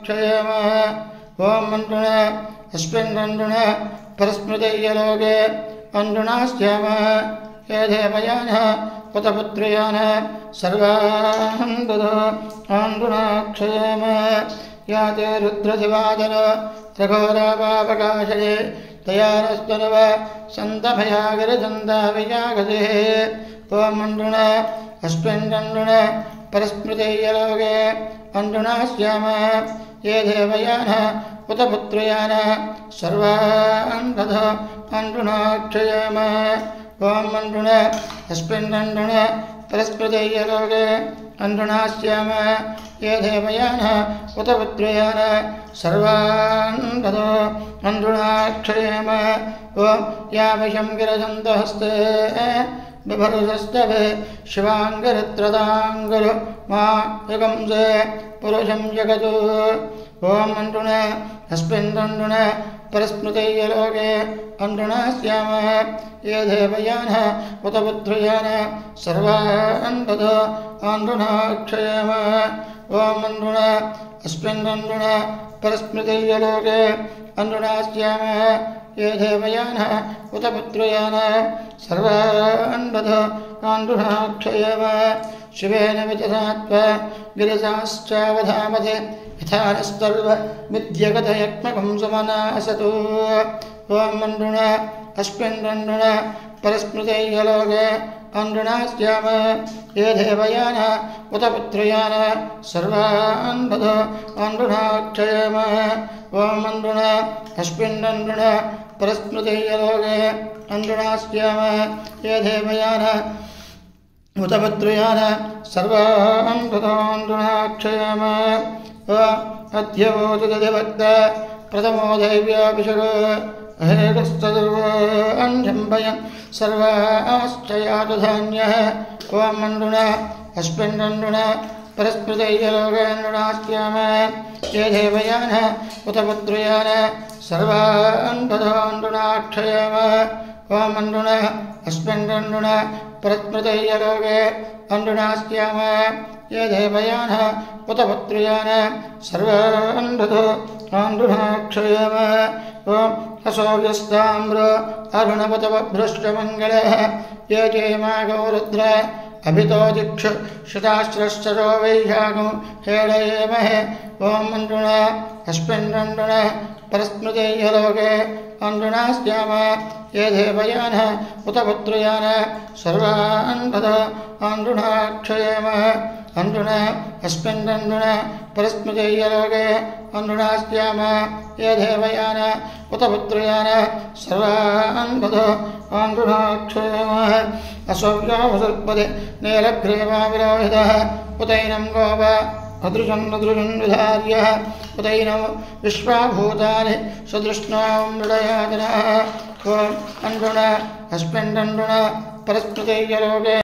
क्षयेम ओम मंडुण अस्मिन् परस्मृतयलोके अंडुनास्याम ये देवयानः पुत्रपुत्र्यानः सर्वान् ददो अंडुना क्षयेम याते रुद्रदिवादन रघोरापापकाशये तयारस्तनुव सन्तभयागिरचन्दाविजागते ओम मंडुण अस्मिन् परस्मृतयलोके अंडुनास्याम ये देवयानः पुत्रपुत्र्यानः सर्वान् ददो अंडुना क्षयेम ओम मंडुण अस्मिन् परस्मृतयलोके अंडुनास्याम ये देवयानः पुत्रपुत्र्यानः सर्वान् ददो अंडुना क्षयेम ओम यावशं गिरजन्तहस्ते बिभरुषस्तवे शिवाङ्गरत्रदाङ्गुरु मा युगंसे पुरुषं जगतु ओम मंडुण अस्मिन् परस्मृतयलोके अंडुनास्याम ये देवयानः पुत्रपुत्र्यानः सर्वान् ददो अंडुना क्षयेम ओम मंडुण अस्मिन् परस्मृतयलोके अंडुनास्याम ये देवयानः पुत्रपुत्र्यानः सर्वान् ददो अंडुना क्षयेम शिवेन विततात्वा गिरिजाश्चावधामते यथानस्तर्व विद्यगतयज्ञकं सुमनासतु ओम मंडुण अस्मिन् परस्मृतयलोके अंडुनास्याम ये देवयानः पुत्रपुत्र्यानः सर्वान् ददो अंडुना क्षयेम ओम मंडुण अस्मिन् परस्मृतयलोके अंडुनास्याम ये देवयानः पुत्रपुत्र्यानः सर्वान् ददो अंडुना क्षयेम अध्यवोचदधिभक्त प्रथमो दैव्याभिषेको अहेकस्तदुर्वञ्जम्भयन् सर्वाश्चयातु धान्यः ओम मंडुण अस्मिन् परस्मृतयलोके अंडुनास्याम ये देवयानः पुत्रपुत्र्यानः सर्वान् ददो अंडुना क्षयेम ओम मंडुण अस्मिन् परस्मृतयलोके अंडुनास्याम ये देवयानः पुत्रपुत्र्यानः सर्वान् ददो अंडुना क्षयेम ओम असौर्यस्ताम्रो अरुणपतवभ्रष्टमङ्गलः ये चेमागो रुद्र अभितो दिक्षु शताश्रश्चरो वैशाखं हेळयेमहे ओम मंडुण अस्मिन् परस्मृतयलोके अंडुनास्याम ये देवयानः पुत्रपुत्र्यानः सर्वान् ददो अंडुना क्षयेम अंडुण अस्मिन् परस्मृतयलोके अंडुनास्याम ये देवयानः पुत्रपुत्र्यानः सर्वान् ददो अंडुना क्षयेम असौर्योपसर्पदे नीलग्रीवाविरोहितः उतैनं गोप अदृशं विधार्यः उतैनं विश्वाभूतानि सदृष्णां मृडयातनः ओम अंडुण अस्मिन् परस्मृतयलोके